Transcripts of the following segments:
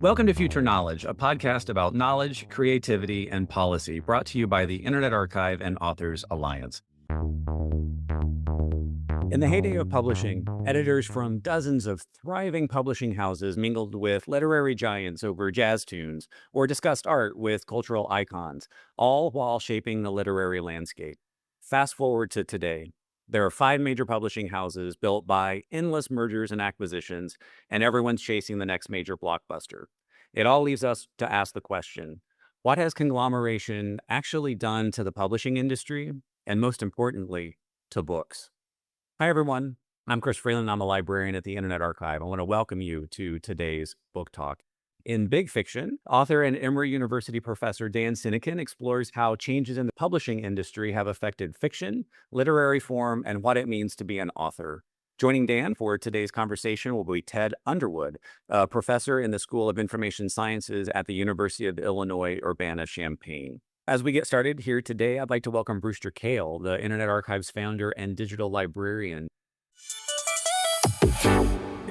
Welcome to Future Knowledge, a podcast about knowledge, creativity, and policy, brought to you by the Internet Archive and Authors Alliance. In the heyday of publishing, editors from dozens of thriving publishing houses mingled with literary giants over jazz tunes or discussed art with cultural icons, all while shaping the literary landscape. Fast forward to today. There are 5 major publishing houses built by endless mergers and acquisitions, and everyone's chasing the next major blockbuster. It all leaves us to ask the question, what has conglomeration actually done to the publishing industry, and most importantly, to books? Hi, everyone. I'm Chris Freeland. I'm a librarian at the Internet Archive. I want to welcome you to today's book talk. In Big Fiction, author and Emory University professor Dan Sinykin explores how changes in the publishing industry have affected fiction, literary form, and what it means to be an author. Joining Dan for today's conversation will be Ted Underwood, a professor in the School of Information Sciences at the University of Illinois, Urbana-Champaign. As we get started here today, I'd like to welcome Brewster Kahle, the Internet Archive's founder and digital librarian.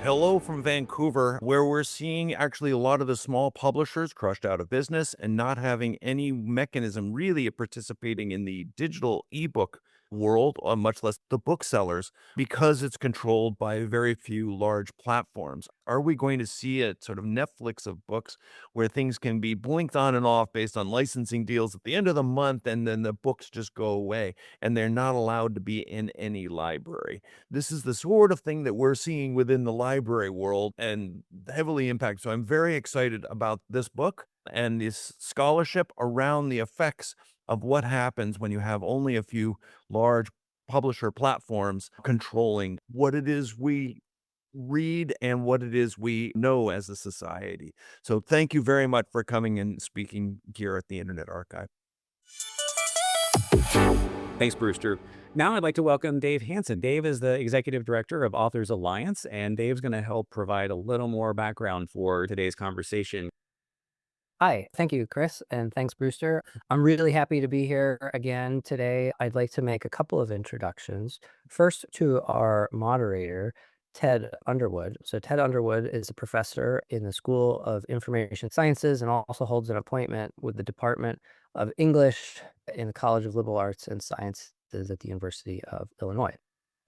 Hello from Vancouver, where we're seeing actually a lot of the small publishers crushed out of business and not having any mechanism really of participating in the digital ebook world, or much less the booksellers, because it's controlled by very few large platforms. Are we going to see a sort of Netflix of books where things can be blinked on and off based on licensing deals at the end of the month, and then the books just go away and they're not allowed to be in any library? This is the sort of thing that we're seeing within the library world and heavily impact. So I'm very excited about this book and this scholarship around the effects of what happens when you have only a few large publisher platforms controlling what it is we read and what it is we know as a society. So thank you very much for coming and speaking here at the Internet Archive. Thanks, Brewster. Now I'd like to welcome Dave Hansen. Dave is the executive director of Authors Alliance, and Dave's going to help provide a little more background for today's conversation. Hi, thank you, Chris, and thanks, Brewster. I'm really happy to be here again today. I'd like to make a couple of introductions. First, to our moderator, Ted Underwood. So Ted Underwood is a professor in the School of Information Sciences and also holds an appointment with the Department of English in the College of Liberal Arts and Sciences at the University of Illinois.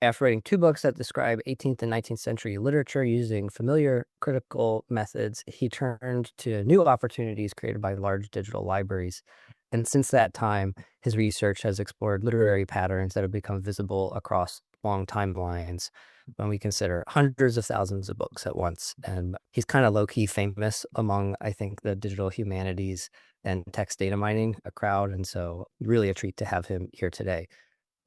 After writing 2 books that describe 18th and 19th century literature using familiar critical methods, he turned to new opportunities created by large digital libraries. And since that time, his research has explored literary patterns that have become visible across long timelines when we consider hundreds of thousands of books at once. And he's kind of low-key famous among, I think, the digital humanities and text data mining crowd. And so really a treat to have him here today.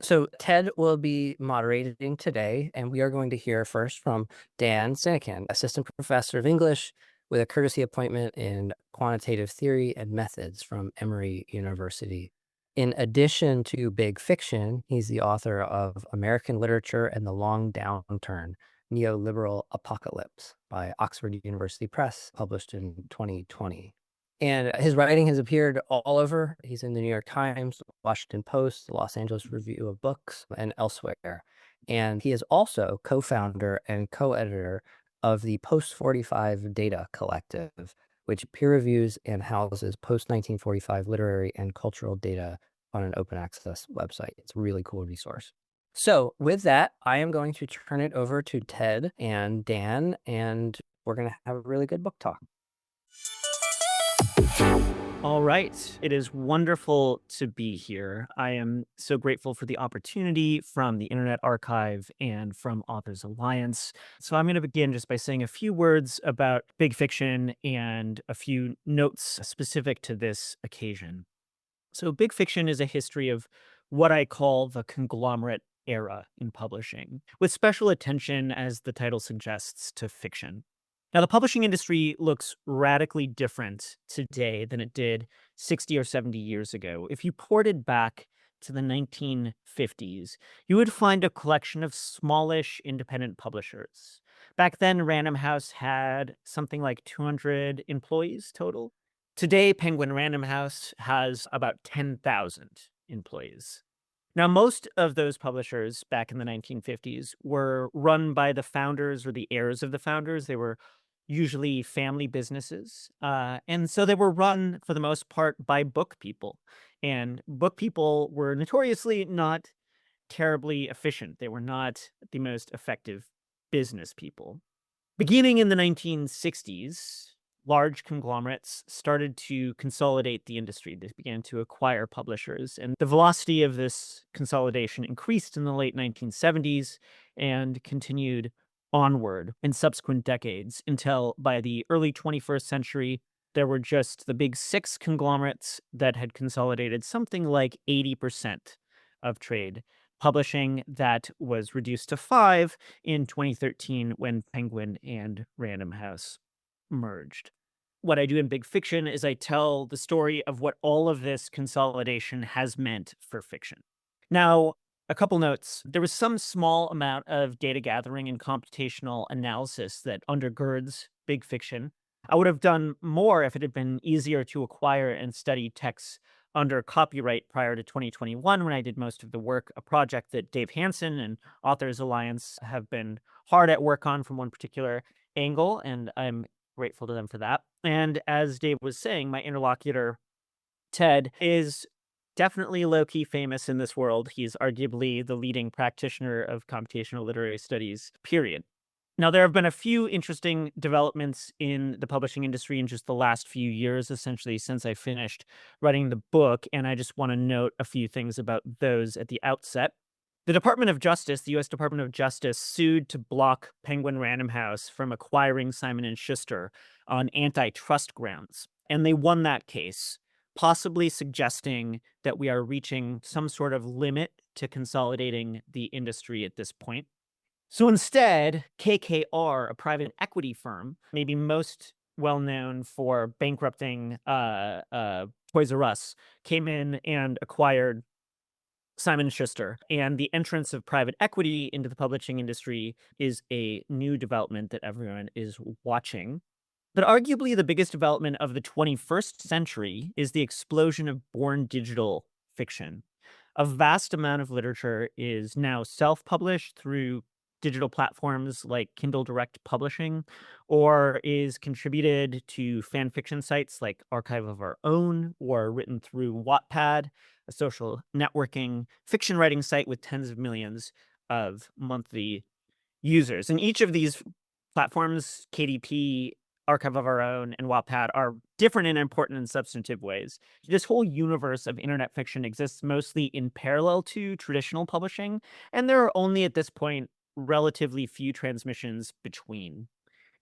So Ted will be moderating today, and we are going to hear first from Dan Sinykin, assistant professor of English with a courtesy appointment in quantitative theory and methods from Emory University. In addition to Big Fiction, he's the author of American Literature and the Long Downturn, Neoliberal Apocalypse by Oxford University Press, published in 2020. And his writing has appeared all over. He's in the New York Times, Washington Post, the Los Angeles Review of Books, and elsewhere. And he is also co-founder and co-editor of the Post-45 Data Collective, which peer reviews and houses post-1945 literary and cultural data on an open access website. It's a really cool resource. So with that, I am going to turn it over to Ted and Dan, and we're going to have a really good book talk. All right. It is wonderful to be here. I am so grateful for the opportunity from the Internet Archive and from Authors Alliance. So I'm going to begin just by saying a few words about Big Fiction and a few notes specific to this occasion. So Big Fiction is a history of what I call the conglomerate era in publishing, with special attention, as the title suggests, to fiction. Now, the publishing industry looks radically different today than it did 60 or 70 years ago. If you ported back to the 1950s, you would find a collection of smallish independent publishers. Back then, Random House had something like 200 employees total. Today, Penguin Random House has about 10,000 employees. Now, most of those publishers back in the 1950s were run by the founders or the heirs of the founders. They were usually family businesses. And so they were run for the most part by book people. And book people were notoriously not terribly efficient. They were not the most effective business people. Beginning in the 1960s, large conglomerates started to consolidate the industry. They began to acquire publishers, and the velocity of this consolidation increased in the late 1970s and continued onward in subsequent decades until by the early 21st century, there were just the big six conglomerates that had consolidated something like 80% of trade publishing. That was reduced to five in 2013 when Penguin and Random House merged. What I do in big fiction is I tell the story of what all of this consolidation has meant for fiction. Now, a couple notes. There was some small amount of data gathering and computational analysis that undergirds big fiction. I would have done more if it had been easier to acquire and study texts under copyright prior to 2021 when I did most of the work, a project that Dave Hansen and Authors Alliance have been hard at work on from one particular angle, and I'm grateful to them for that. And as Dave was saying, my interlocutor, Ted, is definitely low-key famous in this world. He's arguably the leading practitioner of computational literary studies, period. Now, there have been a few interesting developments in the publishing industry in just the last few years, essentially since I finished writing the book, and I just want to note a few things about those at the outset. The Department of Justice, the US Department of Justice, sued to block Penguin Random House from acquiring Simon and Schuster on antitrust grounds, and they won that case, possibly suggesting that we are reaching some sort of limit to consolidating the industry at this point. So instead, KKR, a private equity firm, maybe most well known for bankrupting Toys R Us, came in and acquired Simon Schuster. And the entrance of private equity into the publishing industry is a new development that everyone is watching. But arguably, the biggest development of the 21st century is the explosion of born digital fiction. A vast amount of literature is now self-published through digital platforms like Kindle Direct Publishing, or is contributed to fan fiction sites like Archive of Our Own, or written through Wattpad, a social networking fiction writing site with tens of millions of monthly users. And each of these platforms, KDP, Archive of Our Own, and Wattpad, are different in important and substantive ways. This whole universe of internet fiction exists mostly in parallel to traditional publishing, and there are only at this point relatively few transmissions between.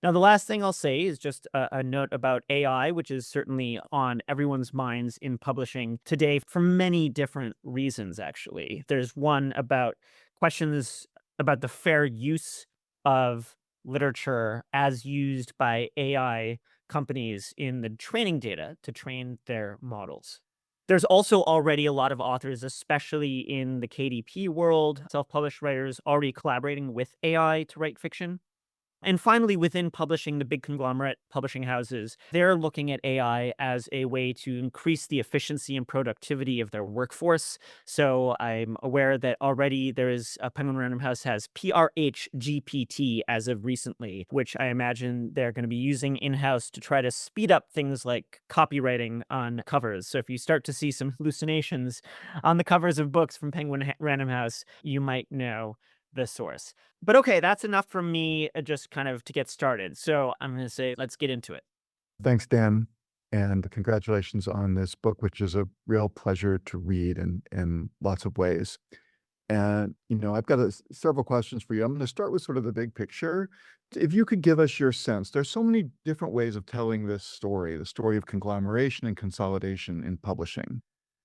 Now, the last thing I'll say is just a note about AI, which is certainly on everyone's minds in publishing today for many different reasons, actually. There's one about questions about the fair use of literature as used by AI companies in the training data to train their models. There's also already a lot of authors, especially in the KDP world, self-published writers already collaborating with AI to write fiction. And finally, within publishing, the big conglomerate publishing houses, they're looking at AI as a way to increase the efficiency and productivity of their workforce. So I'm aware that already there is a Penguin Random House has PRH GPT as of recently, which I imagine they're going to be using in-house to try to speed up things like copywriting on covers. So if you start to see some hallucinations on the covers of books from Penguin Random House, you might know the source. But okay, that's enough from me just kind of to get started. So I'm going to say, let's get into it. Thanks, Dan, and congratulations on this book, which is a real pleasure to read in lots of ways. And, I've got several questions for you. I'm going to start with sort of the big picture. If you could give us your sense, there's so many different ways of telling this story, the story of conglomeration and consolidation in publishing.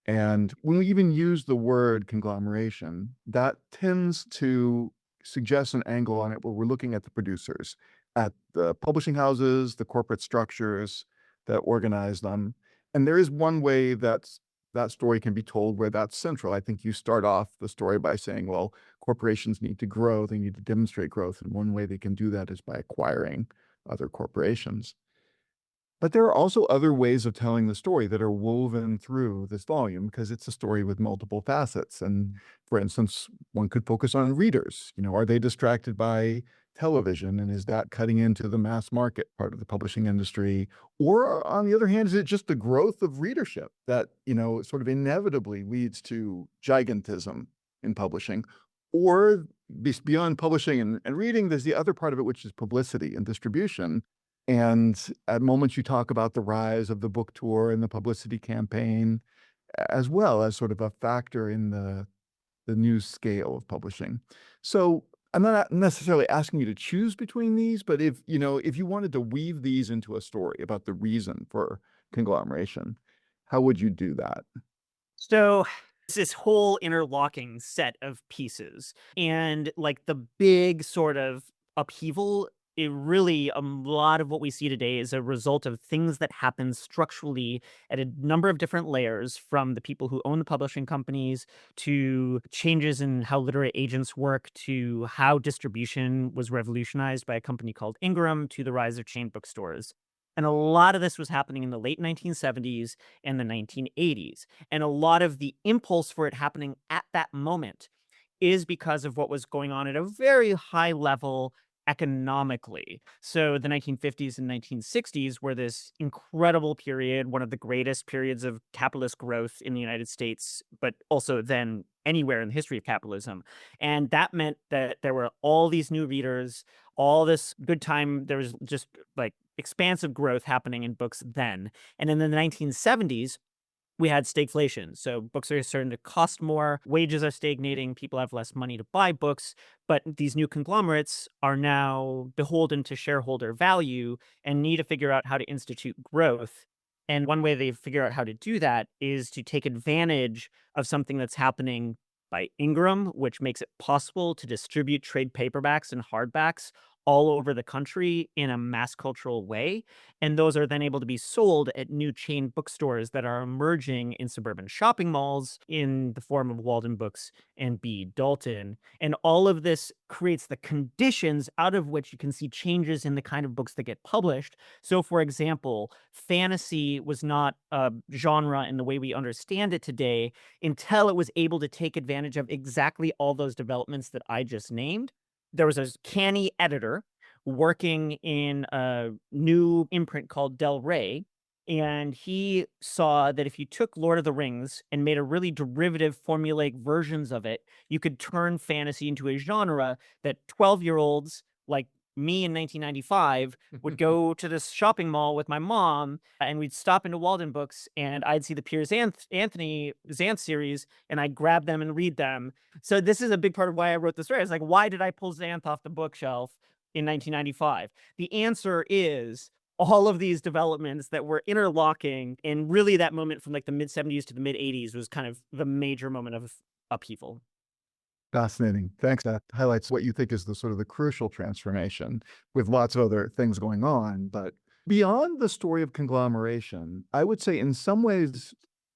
And when we even use the word conglomeration, that tends to suggest an angle on it where we're looking at the producers, at the publishing houses, the corporate structures that organize them. And there is one way that story can be told where that's central. I think you start off the story by saying, well, corporations need to grow, they need to demonstrate growth. And one way they can do that is by acquiring other corporations. But there are also other ways of telling the story that are woven through this volume because it's a story with multiple facets. And for instance, one could focus on readers. Are they distracted by television, and is that cutting into the mass market part of the publishing industry? Or on the other hand, is it just the growth of readership that, sort of inevitably leads to gigantism in publishing? Or beyond publishing and reading, there's the other part of it, which is publicity and distribution. And at moments you talk about the rise of the book tour and the publicity campaign, as well as sort of a factor in the new scale of publishing. So I'm not necessarily asking you to choose between these, but if you wanted to weave these into a story about the reason for conglomeration, how would you do that? So it's this whole interlocking set of pieces. And like the big sort of upheaval, it really, a lot of what we see today is a result of things that happen structurally at a number of different layers, from the people who own the publishing companies to changes in how literary agents work, to how distribution was revolutionized by a company called Ingram, to the rise of chain bookstores. And a lot of this was happening in the late 1970s and the 1980s. And a lot of the impulse for it happening at that moment is because of what was going on at a very high level economically. So the 1950s and 1960s were this incredible period, one of the greatest periods of capitalist growth in the United States, but also then anywhere in the history of capitalism. And that meant that there were all these new readers, all this good time. There was just like expansive growth happening in books then. And in the 1970s, we had stagflation. So books are starting to cost more, wages are stagnating, people have less money to buy books, but these new conglomerates are now beholden to shareholder value and need to figure out how to institute growth. And one way they figure out how to do that is to take advantage of something that's happening by Ingram, which makes it possible to distribute trade paperbacks and hardbacks all over the country in a mass cultural way. And those are then able to be sold at new chain bookstores that are emerging in suburban shopping malls in the form of Walden Books and B. Dalton. And all of this creates the conditions out of which you can see changes in the kind of books that get published. So, for example, fantasy was not a genre in the way we understand it today until it was able to take advantage of exactly all those developments that I just named. There was a canny editor working in a new imprint called Del Rey, and he saw that if you took Lord of the Rings and made a really derivative formulaic versions of it, you could turn fantasy into a genre that 12-year-olds like me in 1995 would go to this shopping mall with my mom, and we'd stop into Walden Books, and I'd see the Piers Anthony Xanth series, and I'd grab them and read them. So this is a big part of why I wrote this story. It's like, why did I pull Xanth off the bookshelf in 1995? The answer is all of these developments that were interlocking, and really that moment from like the mid 70s to the mid 80s was kind of the major moment of upheaval. Fascinating. Thanks. That highlights what you think is the sort of the crucial transformation, with lots of other things going on. But beyond the story of conglomeration, I would say in some ways,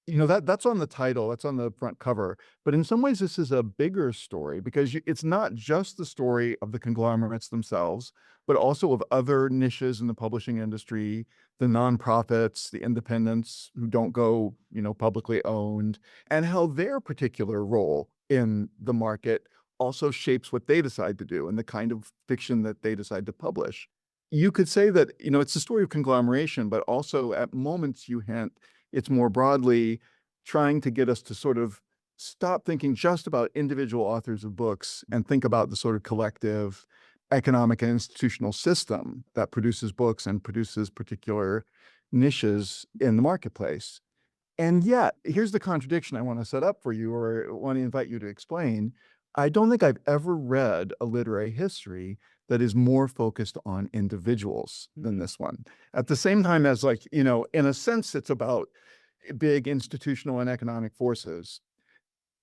that's on the title, that's on the front cover. But in some ways, this is a bigger story, because it's not just the story of the conglomerates themselves, but also of other niches in the publishing industry, the nonprofits, the independents who don't go, publicly owned, and how their particular role in the market also shapes what they decide to do and the kind of fiction that they decide to publish. You could say that, it's the story of conglomeration, but also at moments you hint it's more broadly trying to get us to sort of stop thinking just about individual authors of books and think about the sort of collective economic and institutional system that produces books and produces particular niches in the marketplace. And yet, here's the contradiction I want to set up for you, or want to invite you to explain. I don't think I've ever read a literary history that is more focused on individuals than this one. At the same time as, like, in a sense, it's about big institutional and economic forces.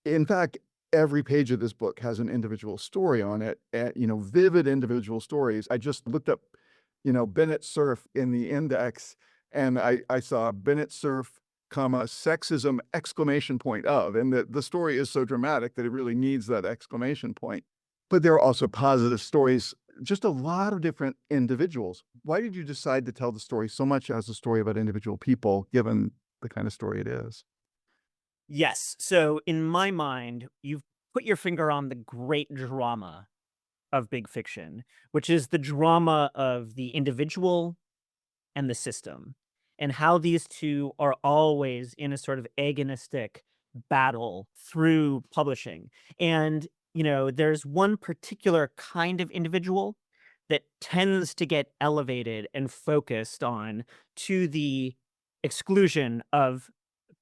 In fact, every page of this book has an individual story on it, vivid individual stories. I just looked up, Bennett Cerf in the index, and I saw Bennett Cerf, sexism, exclamation point of, and the story is so dramatic that it really needs that exclamation point. But there are also positive stories, just a lot of different individuals. Why did you decide to tell the story so much as a story about individual people, given the kind of story it is? Yes. So in my mind, you've put your finger on the great drama of big fiction, which is the drama of the individual and the system, and how these two are always in a sort of agonistic battle through publishing. And, there's one particular kind of individual that tends to get elevated and focused on to the exclusion of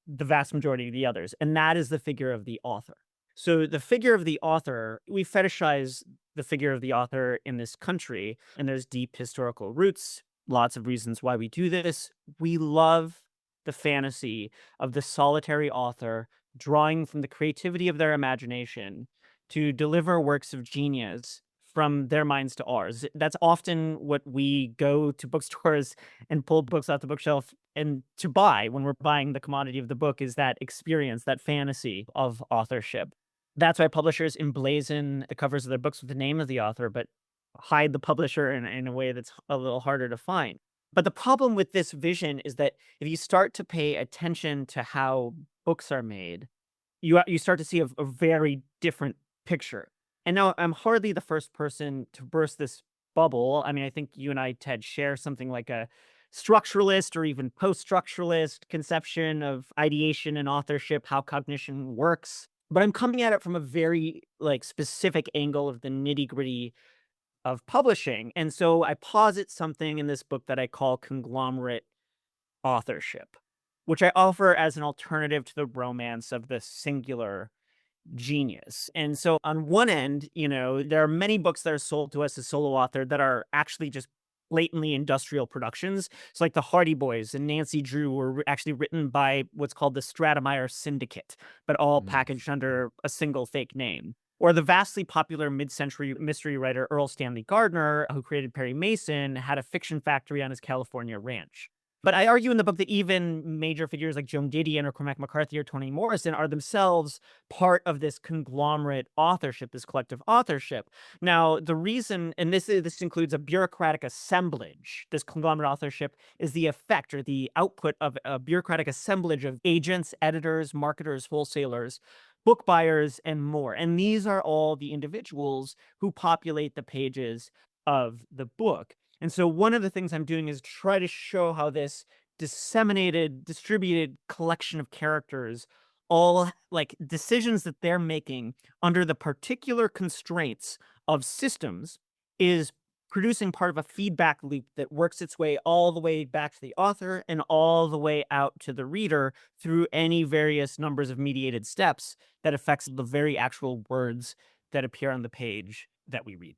the vast majority of the others, and that is the figure of the author. So the figure of the author, we fetishize the figure of the author in this country, and there's deep historical roots, lots of reasons why we do this. We love the fantasy of the solitary author drawing from the creativity of their imagination to deliver works of genius from their minds to ours. That's often what we go to bookstores and pull books off the bookshelf and to buy when we're buying the commodity of the book, is that experience, that fantasy of authorship. That's why publishers emblazon the covers of their books with the name of the author, but hide the publisher in a way that's a little harder to find. But the problem with this vision is that if you start to pay attention to how books are made, you start to see a very different picture. And now I'm hardly the first person to burst this bubble. I mean, I think you and I, Ted, share something like a structuralist or even post-structuralist conception of ideation and authorship, how cognition works. But I'm coming at it from a very specific angle of the nitty-gritty of publishing. And so I posit something in this book that I call conglomerate authorship, which I offer as an alternative to the romance of the singular genius. And so on one end, there are many books that are sold to us as solo author that are actually just blatantly industrial productions. It's like the Hardy Boys and Nancy Drew were actually written by what's called the Stratemeyer Syndicate, but all packaged under a single fake name. Or the vastly popular mid-century mystery writer Earl Stanley Gardner, who created Perry Mason, had a fiction factory on his California ranch. But I argue in the book that even major figures like Joan Didion or Cormac McCarthy or Toni Morrison are themselves part of this conglomerate authorship, this collective authorship. Now, the reason, and this includes a bureaucratic assemblage, this conglomerate authorship is the effect or the output of a bureaucratic assemblage of agents, editors, marketers, wholesalers, book buyers, and more. And these are all the individuals who populate the pages of the book. And so one of the things I'm doing is try to show how this disseminated, distributed collection of characters, all decisions that they're making under the particular constraints of systems, is producing part of a feedback loop that works its way all the way back to the author and all the way out to the reader through any various numbers of mediated steps that affects the very actual words that appear on the page that we read.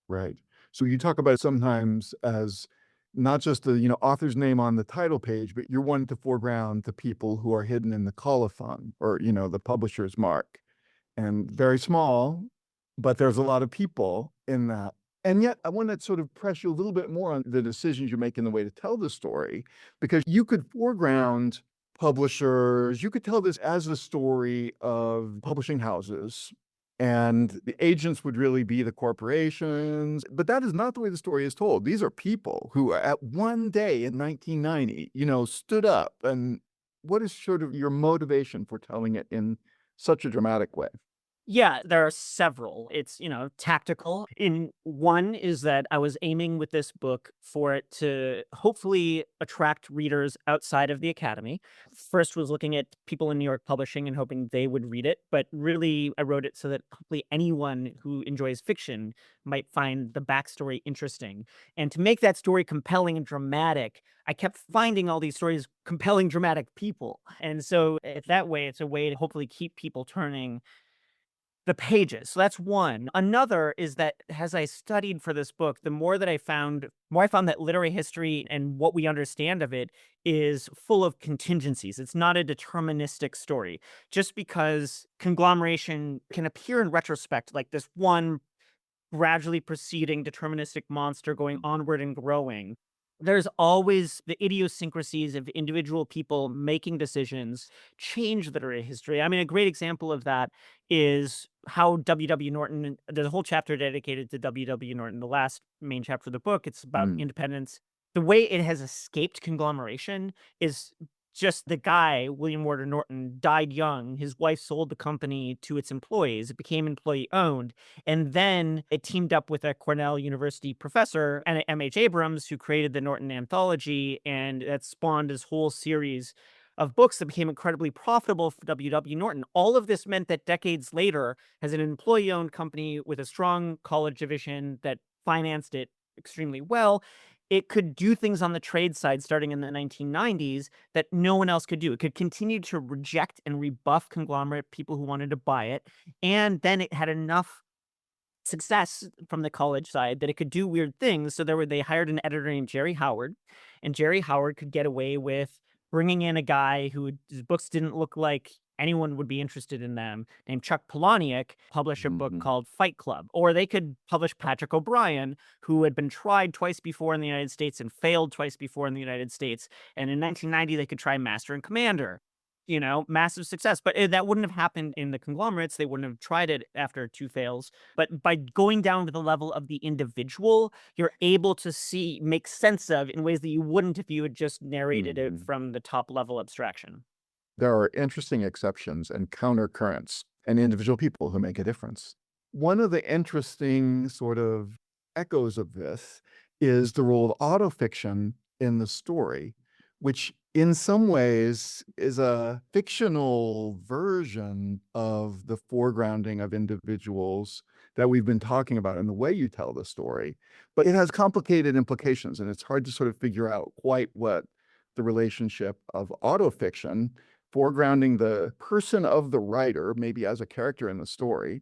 Right. So you talk about it sometimes as not just the, author's name on the title page, but you're wanting to foreground the people who are hidden in the colophon or, the publisher's mark. And very small, but there's a lot of people in that. And yet I want to sort of press you a little bit more on the decisions you make in the way to tell the story, because you could foreground publishers, you could tell this as a story of publishing houses, and the agents would really be the corporations. But that is not the way the story is told. These are people who at one day in 1990, stood up. And what is sort of your motivation for telling it in such a dramatic way? Yeah, there are several. It's, tactical. In one is that I was aiming with this book for it to hopefully attract readers outside of the academy. First was looking at people in New York publishing and hoping they would read it, but really I wrote it so that hopefully anyone who enjoys fiction might find the backstory interesting. And to make that story compelling and dramatic, I kept finding all these stories compelling, dramatic people. And so that way, it's a way to hopefully keep people turning the pages. So that's one. Another is that as I studied for this book, the more I found that literary history and what we understand of it is full of contingencies. It's not a deterministic story. Just because conglomeration can appear in retrospect like this one gradually proceeding deterministic monster going onward and growing, there's always the idiosyncrasies of individual people making decisions change literary history. I mean, a great example of that is how W.W. Norton, there's a whole chapter dedicated to W.W. Norton, the last main chapter of the book. It's about independence. The way it has escaped conglomeration is just the guy, William Warder Norton, died young. His wife sold the company to its employees. It became employee owned. And then it teamed up with a Cornell University professor, and M.H. Abrams, who created the Norton Anthology. And that spawned this whole series of books that became incredibly profitable for W.W. Norton. All of this meant that decades later, as an employee owned company with a strong college division that financed it extremely well, it could do things on the trade side starting in the 1990s that no one else could do. It could continue to reject and rebuff conglomerate people who wanted to buy it. And then it had enough success from the college side that it could do weird things. So they hired an editor named Jerry Howard, and Jerry Howard could get away with bringing in a guy whose books didn't look like anyone would be interested in them, named Chuck Palahniuk, publish a book Mhm. called Fight Club. Or they could publish Patrick O'Brien, who had been tried twice before in the United States and failed twice before in the United States. And in 1990, they could try Master and Commander. Massive success. But that wouldn't have happened in the conglomerates. They wouldn't have tried it after two fails. But by going down to the level of the individual, you're able to make sense of in ways that you wouldn't if you had just narrated it Mhm. from the top level abstraction. There are interesting exceptions and countercurrents and individual people who make a difference. One of the interesting sort of echoes of this is the role of autofiction in the story, which in some ways is a fictional version of the foregrounding of individuals that we've been talking about in the way you tell the story. But it has complicated implications, and it's hard to sort of figure out quite what the relationship of autofiction foregrounding the person of the writer, maybe as a character in the story,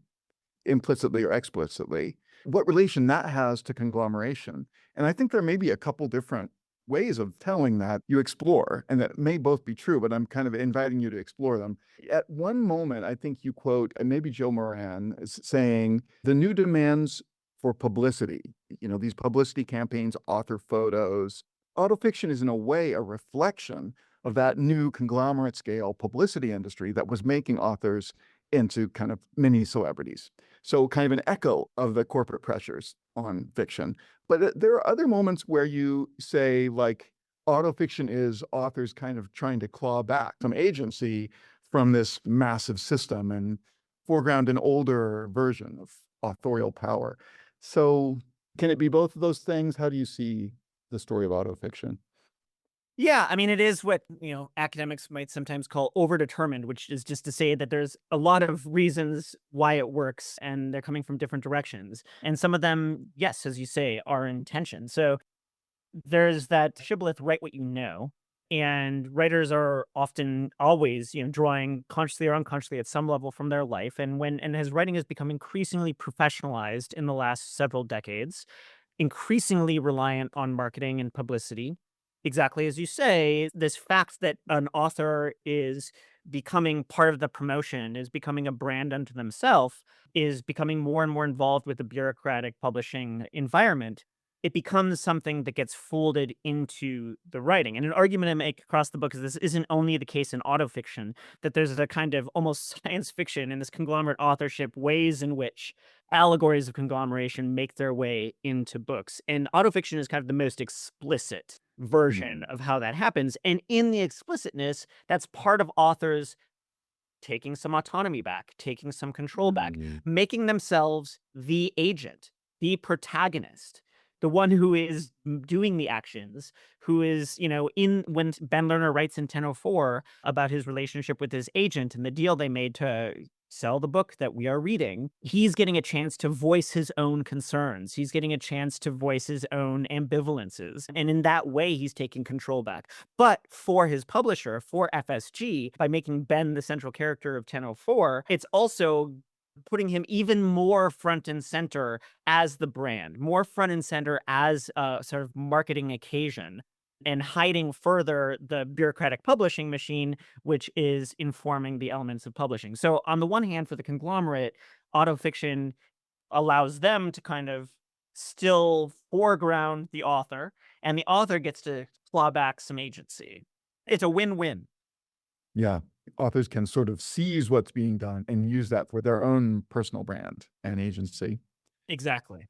implicitly or explicitly, what relation that has to conglomeration. And I think there may be a couple different ways of telling that you explore, and that may both be true, but I'm kind of inviting you to explore them. At one moment, I think you quote, and maybe Joe Moran is saying, the new demands for publicity, these publicity campaigns, author photos. Autofiction is in a way a reflection of that new conglomerate scale publicity industry that was making authors into kind of mini celebrities. So kind of an echo of the corporate pressures on fiction. But there are other moments where you say, like, autofiction is authors kind of trying to claw back some agency from this massive system and foreground an older version of authorial power. So can it be both of those things? How do you see the story of autofiction? Yeah, I mean, it is what, academics might sometimes call overdetermined, which is just to say that there's a lot of reasons why it works and they're coming from different directions. And some of them, yes, as you say, are in tension. So there's that shibboleth, write what you know. And writers are often always, drawing consciously or unconsciously at some level from their life. And as writing has become increasingly professionalized in the last several decades, increasingly reliant on marketing and publicity. Exactly as you say, this fact that an author is becoming part of the promotion, is becoming a brand unto themselves, is becoming more and more involved with the bureaucratic publishing environment. It becomes something that gets folded into the writing. And an argument I make across the book is this isn't only the case in autofiction, that there's a kind of almost science fiction in this conglomerate authorship ways in which allegories of conglomeration make their way into books. And autofiction is kind of the most explicit version Mhm. of how that happens. And in the explicitness, that's part of authors taking some autonomy back, taking some control back, Mhm. making themselves the agent, the protagonist, the one who is doing the actions, who is, in when Ben Lerner writes in 1004 about his relationship with his agent and the deal they made to sell the book that we are reading, he's getting a chance to voice his own concerns. He's getting a chance to voice his own ambivalences. And in that way, he's taking control back. But for his publisher, for FSG, by making Ben the central character of 1004, it's also putting him even more front and center as the brand, more front and center as a sort of marketing occasion, and hiding further the bureaucratic publishing machine, which is informing the elements of publishing. So, on the one hand, for the conglomerate, autofiction allows them to kind of still foreground the author, and the author gets to claw back some agency. It's a win-win. Yeah. Authors can sort of seize what's being done and use that for their own personal brand and agency. Exactly.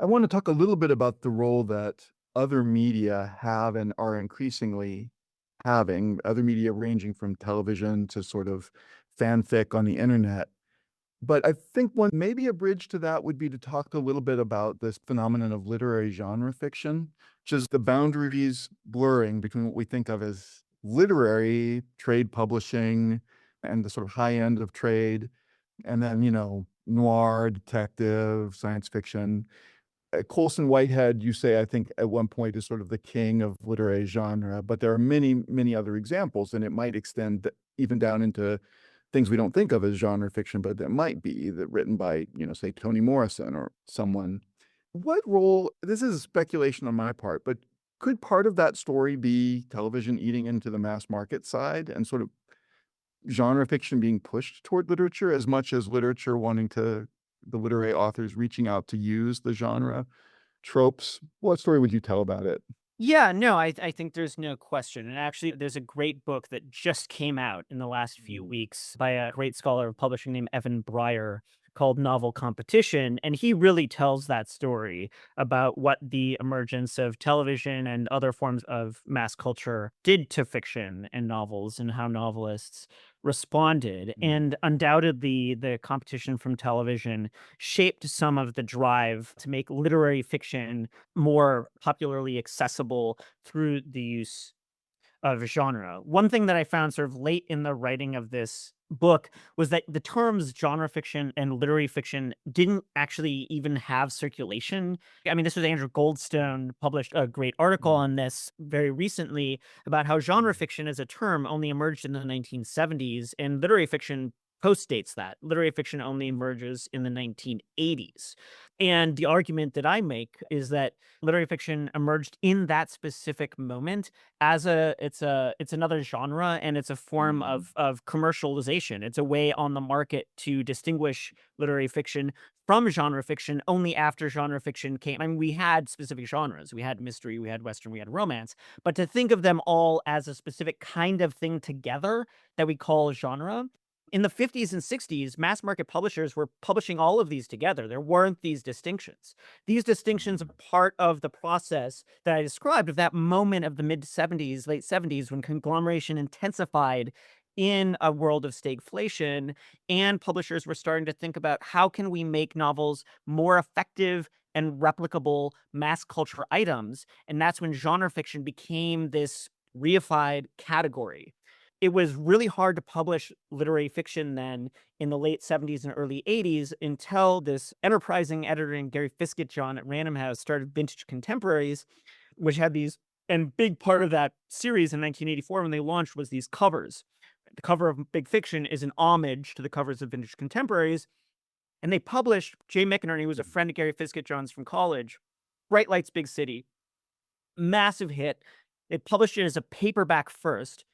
I want to talk a little bit about the role that other media have and are increasingly having, other media ranging from television to sort of fanfic on the internet. But I think one maybe a bridge to that would be to talk a little bit about this phenomenon of literary genre fiction, which is the boundaries blurring between what we think of as literary trade publishing and the sort of high end of trade, and then, noir, detective, science fiction. Colson Whitehead, you say, I think at one point is sort of the king of literary genre, but there are many, many other examples, and it might extend even down into things we don't think of as genre fiction, but that might be that written by, say Toni Morrison or someone. What role, this is a speculation on my part, but could part of that story be television eating into the mass market side and sort of genre fiction being pushed toward literature as much as literature wanting to, the literary authors reaching out to use the genre tropes? What story would you tell about it? Yeah, no, I think there's no question. And actually, there's a great book that just came out in the last few weeks by a great scholar of publishing named Evan Breyer called Novel Competition. And he really tells that story about what the emergence of television and other forms of mass culture did to fiction and novels and how novelists responded. And undoubtedly, the competition from television shaped some of the drive to make literary fiction more popularly accessible through the use of genre. One thing that I found sort of late in the writing of this book was that the terms genre fiction and literary fiction didn't actually even have circulation. I mean, this was Andrew Goldstone published a great article on this very recently about how genre fiction as a term only emerged in the 1970s and literary fiction postdates that. Literary fiction only emerges in the 1980s. And the argument that I make is that literary fiction emerged in that specific moment as it's another genre, and it's a form of commercialization. It's a way on the market to distinguish literary fiction from genre fiction only after genre fiction came. I mean, we had specific genres. We had mystery, we had western, we had romance, but to think of them all as a specific kind of thing together that we call genre. In the 50s and 60s, mass market publishers were publishing all of these together. There weren't these distinctions. These distinctions are part of the process that I described of that moment of the mid 70s, late 70s, when conglomeration intensified in a world of stagflation, and publishers were starting to think about how can we make novels more effective and replicable mass culture items. And that's when genre fiction became this reified category. It was really hard to publish literary fiction then in the late 70s and early 80s until this enterprising editor named Gary Fisketjon at Random House started Vintage Contemporaries, which had these, and big part of that series in 1984 when they launched was these covers. The cover of Big Fiction is an homage to the covers of Vintage Contemporaries. And they published Jay McInerney, who was a friend of Gary Fisketjon's from college, Bright Lights, Big City, massive hit. They published it as a paperback first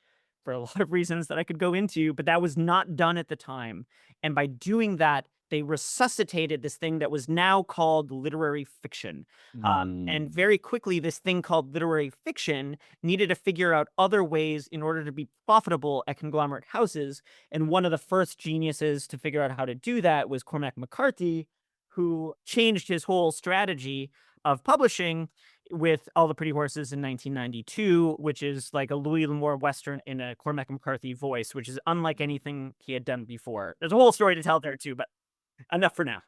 for a lot of reasons that I could go into, but that was not done at the time. And by doing that, they resuscitated this thing that was now called literary fiction. And very quickly, this thing called literary fiction needed to figure out other ways in order to be profitable at conglomerate houses. And one of the first geniuses to figure out how to do that was Cormac McCarthy, who changed his whole strategy of publishing with All the Pretty Horses in 1992, which is like a Louis L'Amour Western in a Cormac McCarthy voice, which is unlike anything he had done before. There's a whole story to tell there too, but enough for now.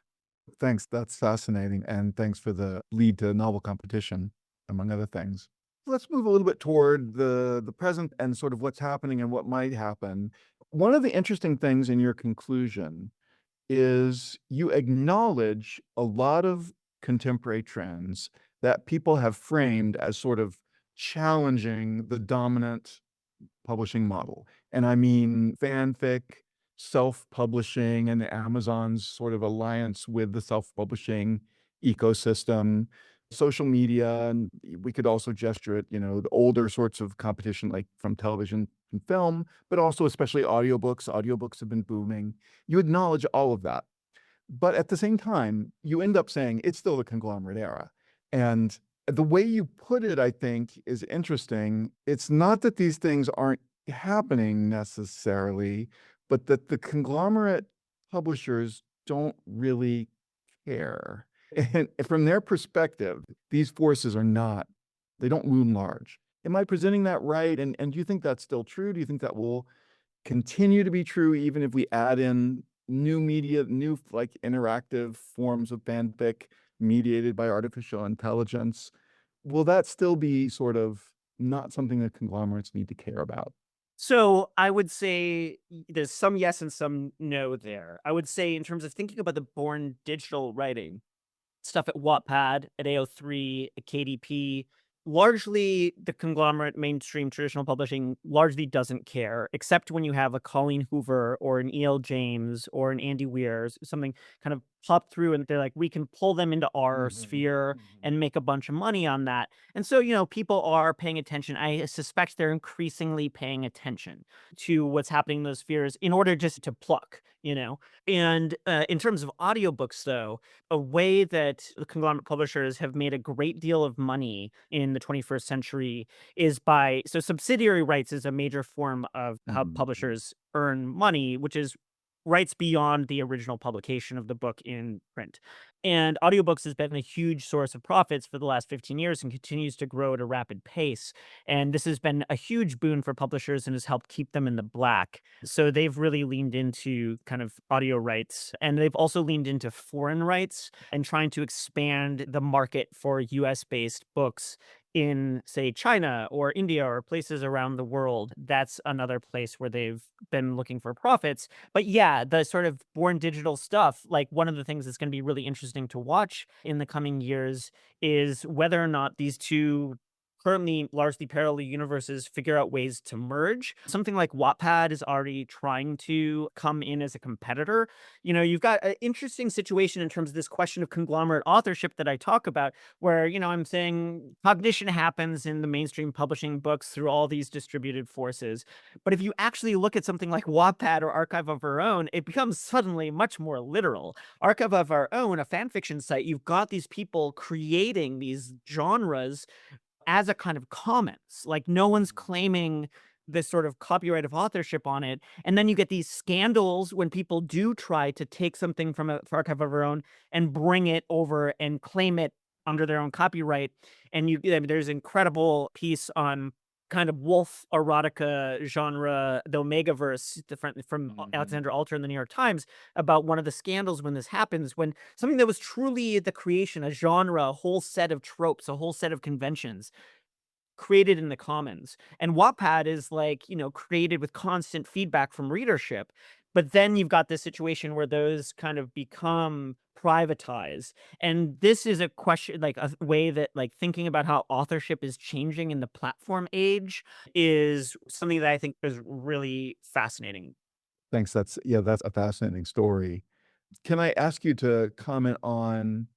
Thanks. That's fascinating. And thanks for the lead to novel competition, among other things. Let's move a little bit toward the present and sort of what's happening and what might happen. One of the interesting things in your conclusion is you acknowledge a lot of contemporary trends that people have framed as sort of challenging the dominant publishing model. And I mean fanfic, self-publishing, and Amazon's sort of alliance with the self-publishing ecosystem, social media, and we could also gesture at, the older sorts of competition like from television and film, but also especially audiobooks. Audiobooks have been booming. You acknowledge all of that. But at the same time, you end up saying it's still the conglomerate era. And the way you put it, I think, is interesting. It's not that these things aren't happening necessarily, but that the conglomerate publishers don't really care. And from their perspective, these forces are not, they don't loom large. Am I presenting that right? And do you think that's still true? Do you think that will continue to be true even if we add in new media, new like interactive forms of fanfic mediated by artificial intelligence? Will that still be sort of not something that conglomerates need to care about? So I would say there's some yes and some no there. I would say in terms of thinking about the born digital writing, stuff at Wattpad, at AO3, at KDP. Largely, the conglomerate mainstream traditional publishing largely doesn't care, except when you have a Colleen Hoover or an E.L. James or an Andy Weir, something kind of pop through and they're like, we can pull them into our sphere and make a bunch of money on that. And so, people are paying attention. I suspect they're increasingly paying attention to what's happening in those spheres in order just to pluck. And in terms of audiobooks, though, a way that the conglomerate publishers have made a great deal of money in the 21st century is so subsidiary rights is a major form of how Mhm. publishers earn money, which is rights beyond the original publication of the book in print. And audiobooks has been a huge source of profits for the last 15 years and continues to grow at a rapid pace. And this has been a huge boon for publishers and has helped keep them in the black. So they've really leaned into kind of audio rights, and they've also leaned into foreign rights and trying to expand the market for US based books in, say, China or India or places around the world. That's another place where they've been looking for profits. But yeah, the sort of born digital stuff, like one of the things that's going to be really interesting to watch in the coming years is whether or not these two currently largely parallel universes figure out ways to merge. Something like Wattpad is already trying to come in as a competitor. You've got an interesting situation in terms of this question of conglomerate authorship that I talk about, where, I'm saying cognition happens in the mainstream publishing books through all these distributed forces. But if you actually look at something like Wattpad or Archive of Our Own, it becomes suddenly much more literal. Archive of Our Own, a fan fiction site, you've got these people creating these genres as a kind of commons. Like, no one's claiming this sort of copyright of authorship on it. And then you get these scandals when people do try to take something from a for Archive of Our Own and bring it over and claim it under their own copyright. And I mean, there's an incredible piece on kind of wolf erotica genre, the Omegaverse, from Alexander Alter in the New York Times, about one of the scandals when this happens, when something that was truly the creation, a genre, a whole set of tropes, a whole set of conventions created in the commons. And Wattpad is like, created with constant feedback from readership. But then you've got this situation where those kind of become privatized. And this is a question, like a way that like thinking about how authorship is changing in the platform age is something that I think is really fascinating. Thanks. That's a fascinating story. Can I ask you to comment on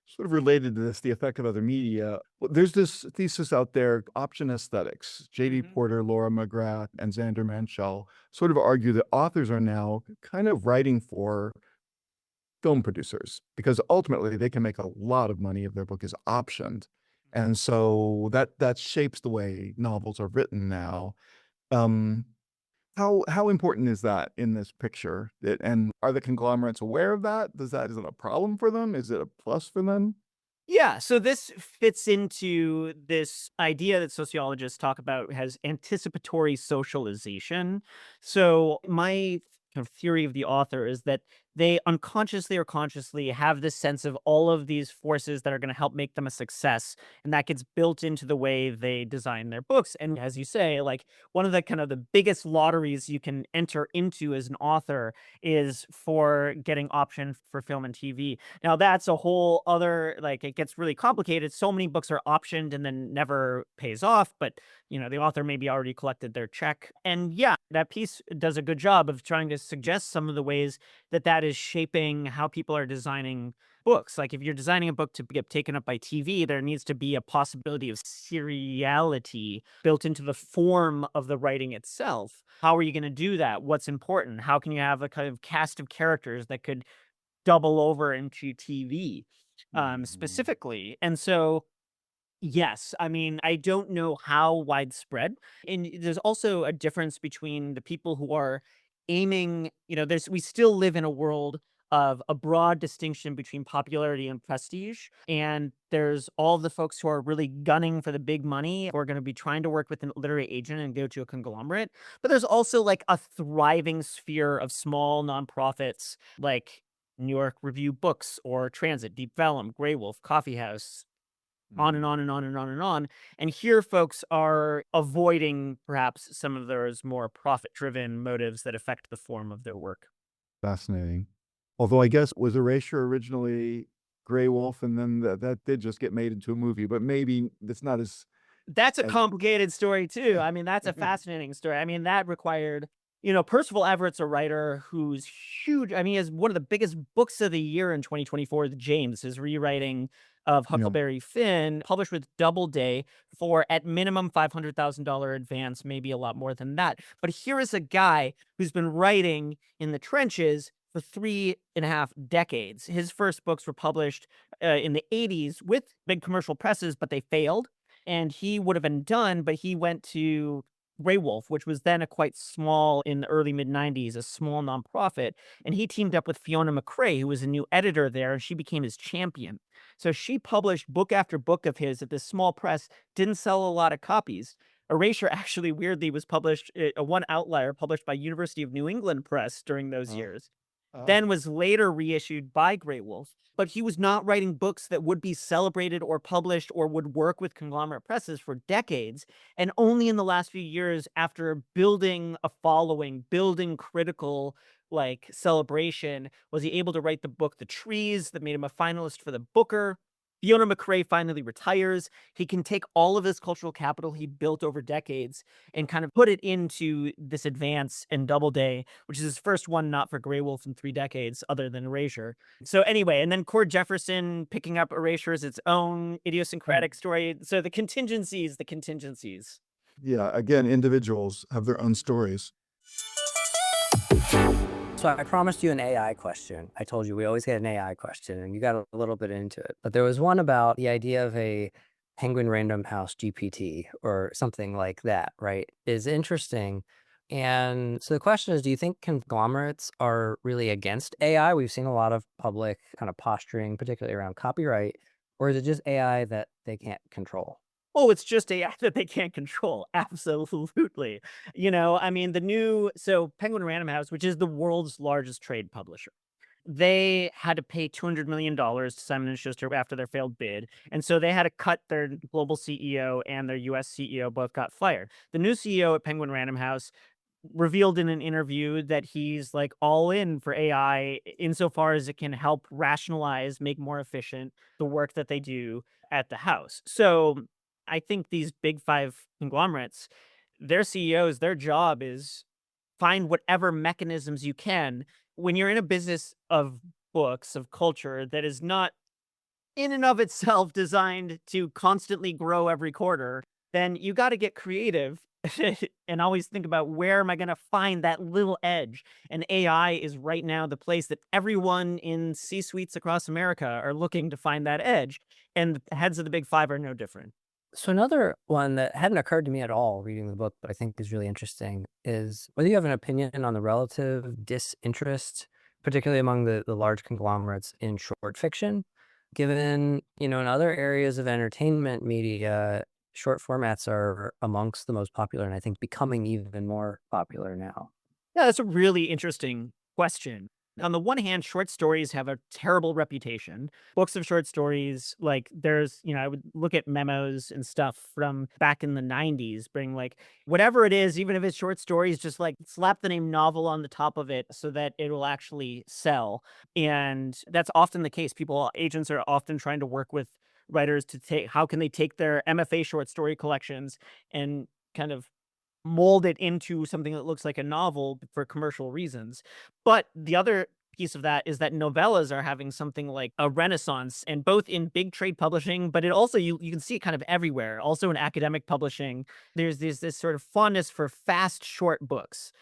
sort of related to this, the effect of other media? Well, there's this thesis out there, option aesthetics. J.D. Mhm. Porter, Laura McGrath, and Xander Manshell sort of argue that authors are now kind of writing for film producers because ultimately they can make a lot of money if their book is optioned. And so that shapes the way novels are written now. Um, how important is that in this picture? And are the conglomerates aware of that? Is it a problem for them? Is it a plus for them? Yeah, so this fits into this idea that sociologists talk about as anticipatory socialization. So my kind of theory of the author is that they unconsciously or consciously have this sense of all of these forces that are going to help make them a success, and that gets built into the way they design their books. And as you say, like one of the kind of the biggest lotteries you can enter into as an author is for getting option for film and TV. Now that's a whole other, like, it gets really complicated. So many books are optioned and then never pays off, but the author maybe already collected their check. And yeah, that piece does a good job of trying to suggest some of the ways that that is shaping how people are designing books. Like if you're designing a book to get taken up by TV, there needs to be a possibility of seriality built into the form of the writing itself. How are you going to do that? What's important? How can you have a kind of cast of characters that could double over into TV, specifically? And so, yes, I mean, I don't know how widespread. And there's also a difference between the people who are aiming, we still live in a world of a broad distinction between popularity and prestige. And there's all the folks who are really gunning for the big money, who are going to be trying to work with a literary agent and go to a conglomerate. But there's also like a thriving sphere of small nonprofits like New York Review Books or Transit, Deep Vellum, Grey Wolf, Coffee House, on and on and on and on and on. And here folks are avoiding perhaps some of those more profit-driven motives that affect the form of their work. Fascinating. Although I guess was Erasure originally Grey Wolf, and then that did just get made into a movie, but maybe it's not That's a as complicated story too. I mean, that's a fascinating story. I mean, that required, Percival Everett's a writer who's huge. I mean, he has one of the biggest books of the year in 2024, The James, his rewriting of Yeah. Huckleberry Finn, published with Doubleday for at minimum $500,000 advance, maybe a lot more than that. But here is a guy who's been writing in the trenches for 3.5 decades. His first books were published in the 80s with big commercial presses, but they failed and he would have been done, but he went to Grey Wolf, which was then a quite small in the early mid 90s, a small nonprofit. And he teamed up with Fiona McRae, who was a new editor there, and she became his champion. So she published book after book of his at this small press, didn't sell a lot of copies. Erasure actually weirdly was published, a one outlier published by University of New England Press during those Oh. years, Oh. then was later reissued by Grey Wolf. But he was not writing books that would be celebrated or published or would work with conglomerate presses for decades. And only in the last few years, after building a following, building critical like celebration, was he able to write the book The Trees that made him a finalist for the Booker. Fiona McRae finally retires. He can take all of this cultural capital he built over decades and kind of put it into this advance and Doubleday, which is his first one not for Grey Wolf in 3 decades, other than Erasure. So anyway, and then Cord Jefferson picking up Erasure is its own idiosyncratic story. So the contingencies. Yeah, again, individuals have their own stories. So I promised you an AI question. I told you we always get an AI question, and you got a little bit into it. But there was one about the idea of a Penguin Random House GPT or something like that, right? Is interesting. And so the question is, do you think conglomerates are really against AI? We've seen a lot of public kind of posturing, particularly around copyright, or is it just AI that they can't control? Oh, it's just AI that they can't control. Absolutely. I mean, so Penguin Random House, which is the world's largest trade publisher, they had to pay $200 million to Simon and Schuster after their failed bid. And so they had to cut their global CEO and their US CEO both got fired. The new CEO at Penguin Random House revealed in an interview that he's like all in for AI insofar as it can help rationalize, make more efficient the work that they do at the house. So I think these big five conglomerates, their CEOs, their job is find whatever mechanisms you can when you're in a business of books, of culture that is not in and of itself designed to constantly grow every quarter, then you got to get creative and always think about where am I going to find that little edge? And AI is right now the place that everyone in C suites across America are looking to find that edge. And the heads of the big five are no different. So another one that hadn't occurred to me at all reading the book, but I think is really interesting, is whether you have an opinion on the relative disinterest, particularly among the large conglomerates in short fiction, given, in other areas of entertainment media, short formats are amongst the most popular and I think becoming even more popular now. Yeah, that's a really interesting question. On the one hand, short stories have a terrible reputation. Books of short stories, like I would look at memos and stuff from back in the 90s, bring like whatever it is, even if it's short stories, just like slap the name novel on the top of it so that it will actually sell. And that's often the case. Agents are often trying to work with writers to how can they take their MFA short story collections and kind of mold it into something that looks like a novel for commercial reasons. But the other piece of that is that novellas are having something like a renaissance, and both in big trade publishing, but it also you can see it kind of everywhere. Also in academic publishing, there's this sort of fondness for fast short books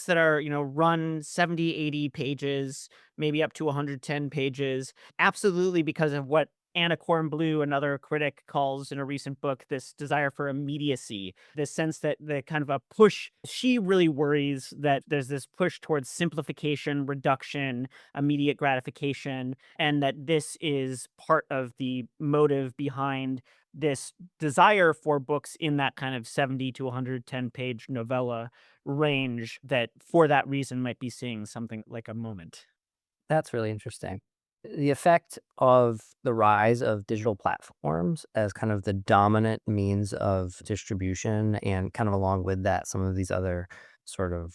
that are, run 70, 80 pages, maybe up to 110 pages, absolutely because of what Anna Kornblue, another critic, calls in a recent book this desire for immediacy, this sense that the kind of a push. She really worries that there's this push towards simplification, reduction, immediate gratification, and that this is part of the motive behind this desire for books in that kind of 70 to 110 page novella range that for that reason might be seeing something like a moment. That's really interesting. The effect of the rise of digital platforms as kind of the dominant means of distribution, and kind of along with that, some of these other sort of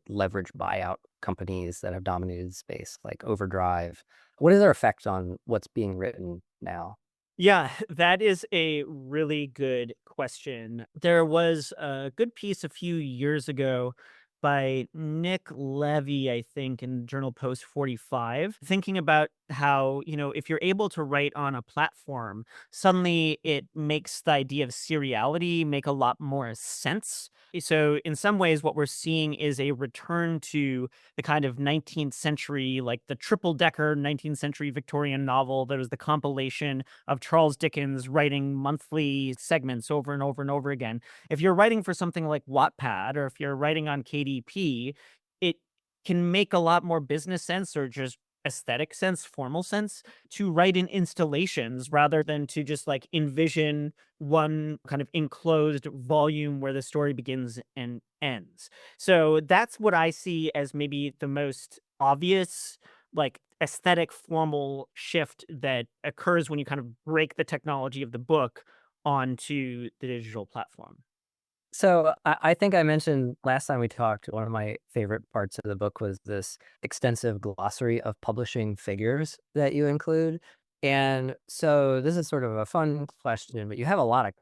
leverage buyout companies that have dominated the space, like Overdrive. What is their effect on what's being written now? Yeah, that is a really good question. There was a good piece a few years ago by Nick Levy, I think, in Journal Post 45, thinking about how, if you're able to write on a platform, suddenly it makes the idea of seriality make a lot more sense. So, in some ways, what we're seeing is a return to the kind of 19th century, like the triple decker 19th century Victorian novel that was the compilation of Charles Dickens writing monthly segments over and over and over again. If you're writing for something like Wattpad, or if you're writing on KDP, it can make a lot more business sense, or just aesthetic sense, formal sense, to write in installations rather than to just like envision one kind of enclosed volume where the story begins and ends. So that's what I see as maybe the most obvious, like, aesthetic formal shift that occurs when you kind of break the technology of the book onto the digital platform. So I think I mentioned last time we talked, one of my favorite parts of the book was this extensive glossary of publishing figures that you include. And so this is sort of a fun question, but you have a lot of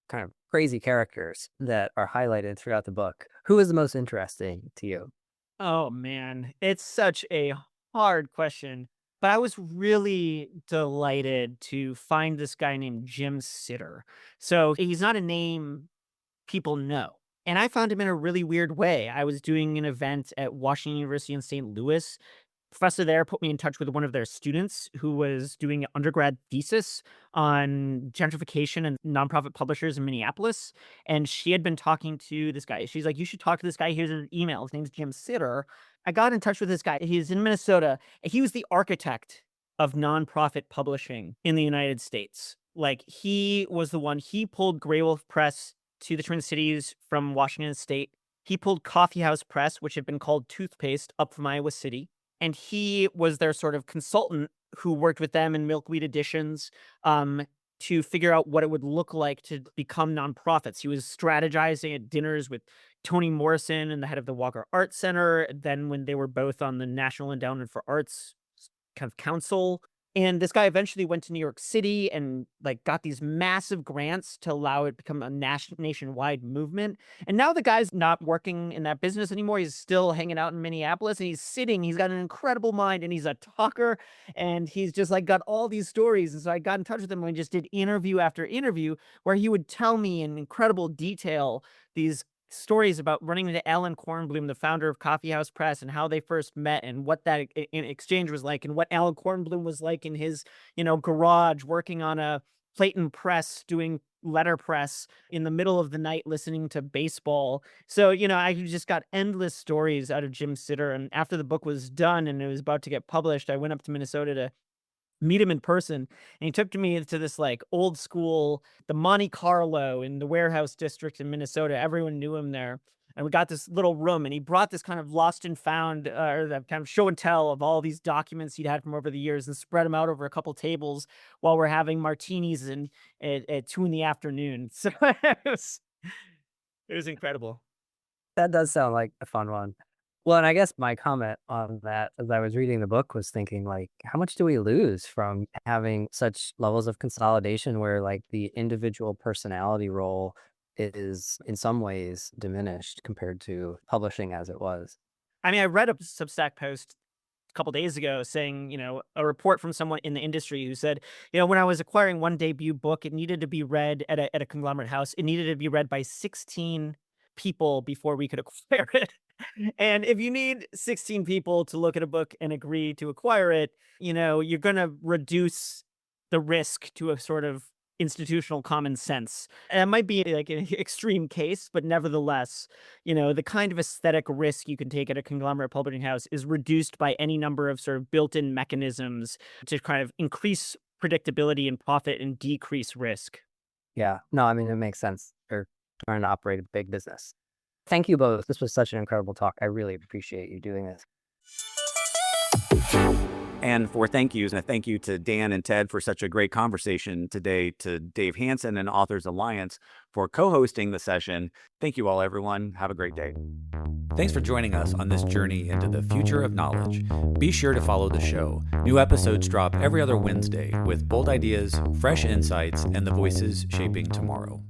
kind of crazy characters that are highlighted throughout the book. Who is the most interesting to you? Oh man, it's such a hard question. But I was really delighted to find this guy named Jim Sitter. So he's not a name people know. And I found him in a really weird way. I was doing an event at Washington University in St. Louis. Professor there put me in touch with one of their students who was doing an undergrad thesis on gentrification and nonprofit publishers in Minneapolis. And she had been talking to this guy. She's like, "You should talk to this guy. Here's an email. His name's Jim Sitter." I got in touch with this guy. He's in Minnesota. He was the architect of nonprofit publishing in the United States. Like, he was the one, he pulled Grey Wolf Press to the Twin Cities from Washington State. He pulled Coffee House Press, which had been called Toothpaste, up from Iowa City, and he was their sort of consultant who worked with them in Milkweed Editions, to figure out what it would look like to become nonprofits. He was strategizing at dinners with Toni Morrison and the head of the Walker Art Center. Then, when they were both on the National Endowment for Arts kind of council. And this guy eventually went to New York City and like got these massive grants to allow it to become a nationwide movement. And now the guy's not working in that business anymore. He's still hanging out in Minneapolis, and he's got an incredible mind, and he's a talker, and he's just like got all these stories. And so I got in touch with him, and we just did interview after interview where he would tell me in incredible detail these stories about running into Alan Kornblum, the founder of Coffee House Press, and how they first met, and what that in exchange was like, and what Alan Kornblum was like in his, garage working on a Clayton press, doing letterpress in the middle of the night, listening to baseball. So, I just got endless stories out of Jim Sitter. And after the book was done and it was about to get published, I went up to Minnesota to meet him in person, and he took to me to this like old school, the Monte Carlo in the warehouse district in Minnesota. Everyone knew him there. And we got this little room, and he brought this kind of lost and found, or the kind of show and tell of all these documents he'd had from over the years, and spread them out over a couple tables while we're having martinis and at 2 in the afternoon. So it was incredible. That does sound like a fun one. Well, and I guess my comment on that as I was reading the book was thinking, like, how much do we lose from having such levels of consolidation where, like, the individual personality role is in some ways diminished compared to publishing as it was? I mean, I read a Substack post a couple days ago saying, a report from someone in the industry who said, when I was acquiring one debut book, it needed to be read at a conglomerate house. It needed to be read by 16 people before we could acquire it. And if you need 16 people to look at a book and agree to acquire it, you're going to reduce the risk to a sort of institutional common sense. And it might be like an extreme case, but nevertheless, the kind of aesthetic risk you can take at a conglomerate publishing house is reduced by any number of sort of built-in mechanisms to kind of increase predictability and profit and decrease risk. Yeah. No, I mean, it makes sense. They're trying to operate a big business. Thank you both. This was such an incredible talk. I really appreciate you doing this. And for thank yous, and a thank you to Dan and Ted for such a great conversation today, to Dave Hansen and Authors Alliance for co-hosting the session. Thank you all, everyone. Have a great day. Thanks for joining us on this journey into the future of knowledge. Be sure to follow the show. New episodes drop every other Wednesday with bold ideas, fresh insights, and the voices shaping tomorrow.